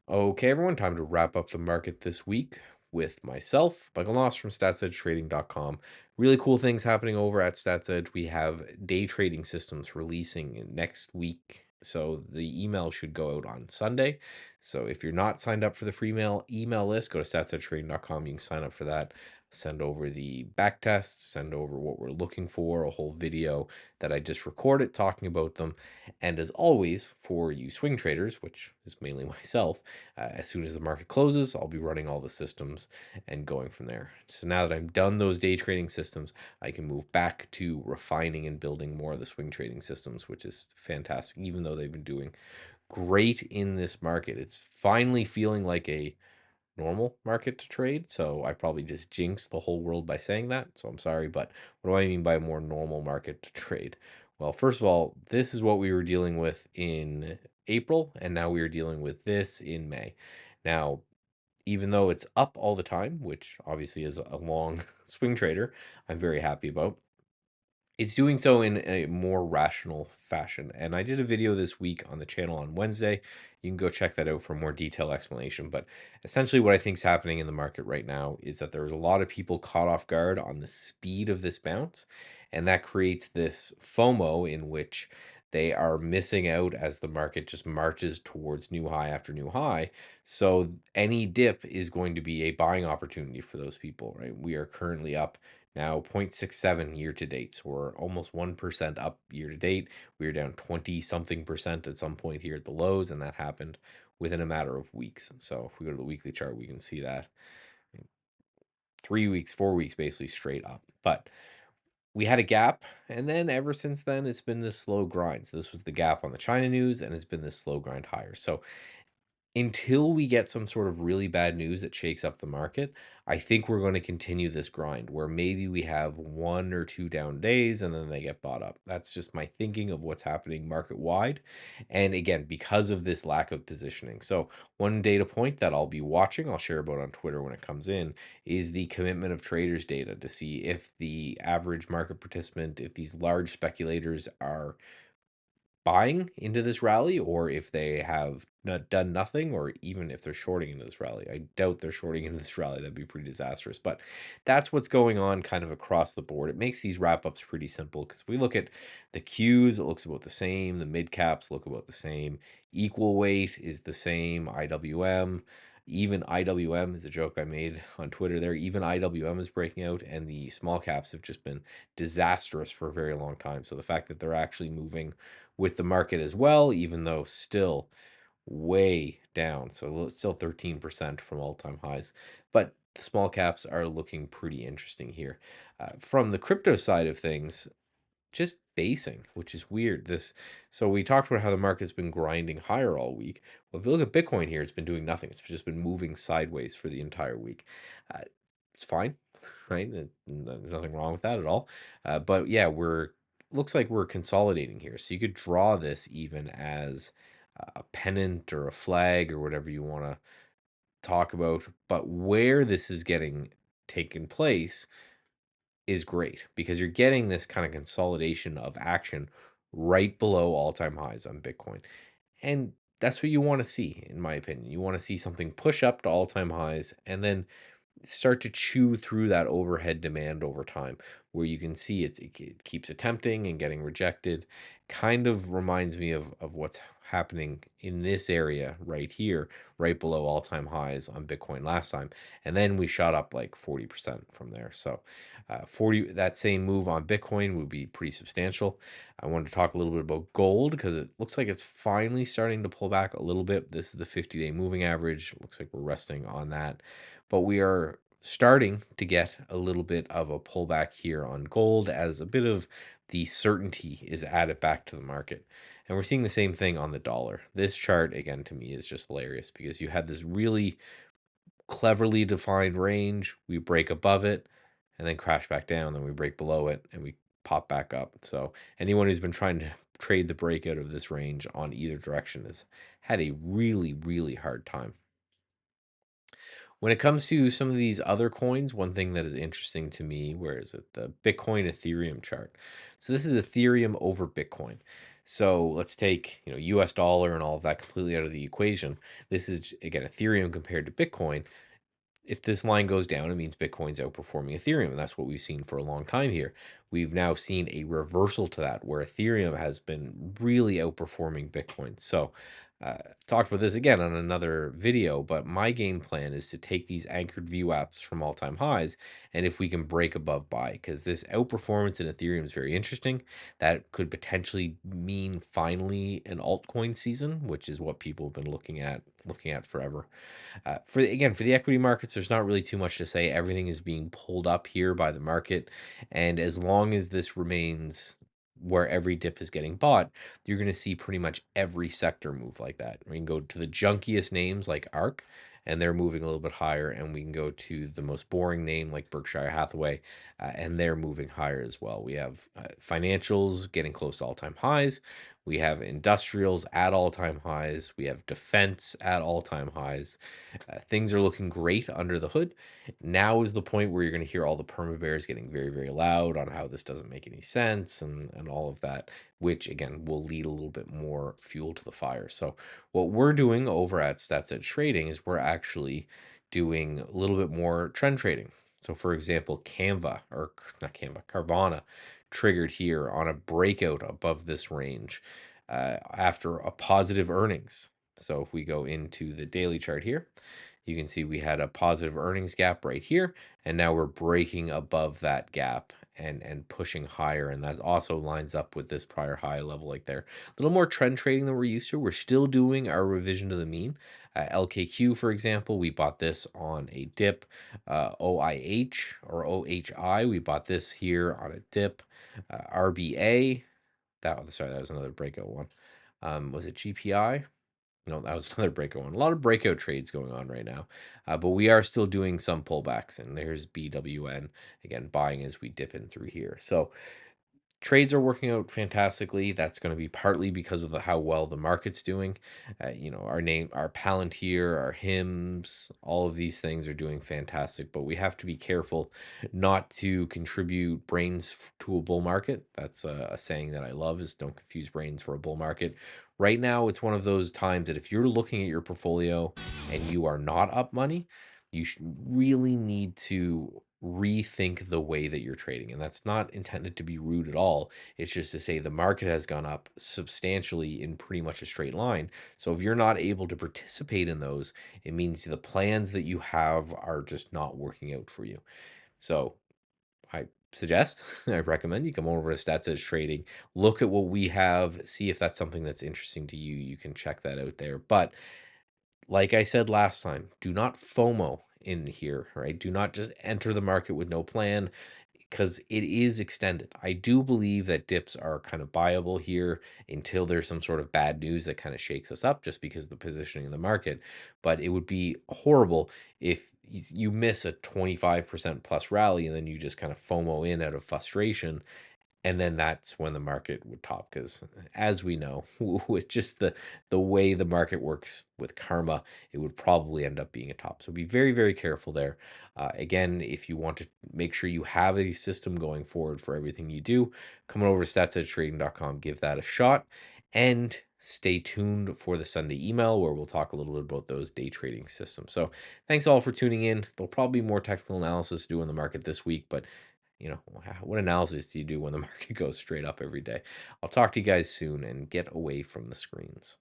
Okay, everyone, time to wrap up the market this week with myself, Michael Nauss from StatsEdgeTrading.com. Really cool things happening over at StatsEdge. We have day trading systems releasing next week. So the email should go out on Sunday. So if you're not signed up for the free email list, go to StatsEdgeTrading.com. You can sign up for that. Send over the back tests, send over what we're looking for, a whole video that I just recorded talking about them. And as always, for you swing traders, which is mainly myself, as soon as the market closes, I'll be running all the systems and going from there. So now that I'm done those day trading systems, I can move back to refining and building more of the swing trading systems, which is fantastic. Even though they've been doing great in this market, it's finally feeling like a normal market to trade. So I probably just jinxed the whole world by saying that. So I'm sorry, but what do I mean by a more normal market to trade? Well, first of all, this is what we were dealing with in April, and now we are dealing with this in May. Now, even though it's up all the time, which obviously is a long swing trader, I'm very happy about. It's doing so in a more rational fashion. And I did a video this week on the channel on Wednesday. You can go check that out for a more detailed explanation. But essentially, what I think is happening in the market right now is that there's a lot of people caught off guard on the speed of this bounce. And that creates this FOMO in which they are missing out as the market just marches towards new high after new high. So any dip is going to be a buying opportunity for those people, right? We are currently up now 0.67 year to date. So we're almost 1% up year to date. We were down 20 something percent at some point here at the lows, and that happened within a matter of weeks. So if we go to the weekly chart, we can see that 3 weeks, 4 weeks basically straight up. But we had a gap, and then ever since then, it's been this slow grind. So this was the gap on the China news, and it's been this slow grind higher. So until we get some sort of really bad news that shakes up the market, I think we're going to continue this grind where maybe we have 1 or 2 down days and then they get bought up. That's just my thinking of what's happening market wide. And again, because of this lack of positioning. So, one data point that I'll be watching, I'll share about on Twitter when it comes in, is the commitment of traders data to see if the average market participant, if these large speculators are buying into this rally or if they have not done nothing or even if they're shorting into this rally. I doubt they're shorting into this rally. That'd be pretty disastrous. But that's what's going on kind of across the board. It makes these wrap ups pretty simple because if we look at the Qs, it looks about the same. The mid caps look about the same. Equal weight is the same. IWM. Even IWM is a joke I made on Twitter there. Even IWM is breaking out, and the small caps have just been disastrous for a very long time. So the fact that they're actually moving with the market as well, even though still way down. So it's still 13% from all-time highs. But the small caps are looking pretty interesting here. From the crypto side of things, just basing, which is weird. So we talked about how the market's been grinding higher all week. Well, if you look at Bitcoin here, it's been doing nothing. It's just been moving sideways for the entire week. Uh, it's fine, right? There's nothing wrong with that at all. But yeah, we're looks like we're consolidating here. So you could draw this even as a pennant or a flag or whatever you want to talk about. But where this is getting taken place is great because you're getting this kind of consolidation of action right below all-time highs on Bitcoin. And that's what you want to see, in my opinion. You want to see something push up to all-time highs and then start to chew through that overhead demand over time, where you can see it keeps attempting and getting rejected. Kind of reminds me of what's happening in this area right here, right below all-time highs on Bitcoin last time. And then we shot up like 40% from there. So 40 that same move on Bitcoin would be pretty substantial. I wanted to talk a little bit about gold because it looks like it's finally starting to pull back a little bit. This is the 50-day moving average. Looks like we're resting on that, but we are starting to get a little bit of a pullback here on gold as a bit of the certainty is added back to the market. And we're seeing the same thing on the dollar. This chart, again, to me is just hilarious because you had this really cleverly defined range. We break above it and then crash back down. Then we break below it and we pop back up. So anyone who's been trying to trade the breakout of this range on either direction has had a really, really hard time. When it comes to some of these other coins, one thing that is interesting to me, where is it? The Bitcoin Ethereum chart. So this is Ethereum over Bitcoin. So let's take, US dollar and all of that completely out of the equation. This is again Ethereum compared to Bitcoin. If this line goes down, it means Bitcoin's outperforming Ethereum, and that's what we've seen for a long time here. We've now seen a reversal to that, where Ethereum has been really outperforming Bitcoin. So, talked about this again on another video, but my game plan is to take these anchored VWAPs from all-time highs, and if we can break above buy, because this outperformance in Ethereum is very interesting. That could potentially mean finally an altcoin season, which is what people have been looking at forever. For the equity markets, there's not really too much to say. Everything is being pulled up here by the market, and as long as this remains where every dip is getting bought, you're going to see pretty much every sector move like that. We can go to the junkiest names like ARK, and they're moving a little bit higher, and we can go to the most boring name like Berkshire Hathaway, and they're moving higher as well. We have financials getting close to all-time highs. We have industrials at all-time highs. We have defense at all-time highs. Things are looking great under the hood. Now is the point where you're going to hear all the perma bears getting very, very loud on how this doesn't make any sense and all of that, which again will lead a little bit more fuel to the fire. So what we're doing over at Stats Edge Trading is we're actually doing a little bit more trend trading. So for example, Carvana triggered here on a breakout above this range after a positive earnings. So if we go into the daily chart here, you can see we had a positive earnings gap right here, and now we're breaking above that gap and pushing higher, and that also lines up with this prior high level like there. A little more trend trading than we're used to. We're still doing our revision to the mean. LKQ, for example, we bought this on a dip. OIH or OHI, we bought this here on a dip. RBA, that was another breakout one. Was it GPI? No, that was another breakout one. A lot of breakout trades going on right now, but we are still doing some pullbacks. And there's BWN again, buying as we dip in through here. So trades are working out fantastically. That's going to be partly because of how well the market's doing. Our Palantir, our hymns, all of these things are doing fantastic, but we have to be careful not to contribute brains to a bull market. That's a saying that I love, is don't confuse brains for a bull market. Right now, it's one of those times that if you're looking at your portfolio and you are not up money, you really need to rethink the way that you're trading. And that's not intended to be rude at all. It's just to say the market has gone up substantially in pretty much a straight line. So if you're not able to participate in those, it means the plans that you have are just not working out for you. So I suggest, I recommend you come over to Stats Edge Trading, look at what we have, see if that's something that's interesting to you. You can check that out there. But like I said last time, do not FOMO in here, right? Do not just enter the market with no plan, because it is extended. I do believe that dips are kind of buyable here until there's some sort of bad news that kind of shakes us up, just because of the positioning of the market. But it would be horrible if you miss a 25% plus rally and then you just kind of FOMO in out of frustration, and then that's when the market would top, because as we know, with just the way the market works with karma, it would probably end up being a top. So be very, very careful there. Again, if you want to make sure you have a system going forward for everything you do, come on over to statsedgetrading.com, give that a shot, and stay tuned for the Sunday email where we'll talk a little bit about those day trading systems. So thanks all for tuning in. There'll probably be more technical analysis to do in the market this week, but what analysis do you do when the market goes straight up every day? I'll talk to you guys soon, and get away from the screens.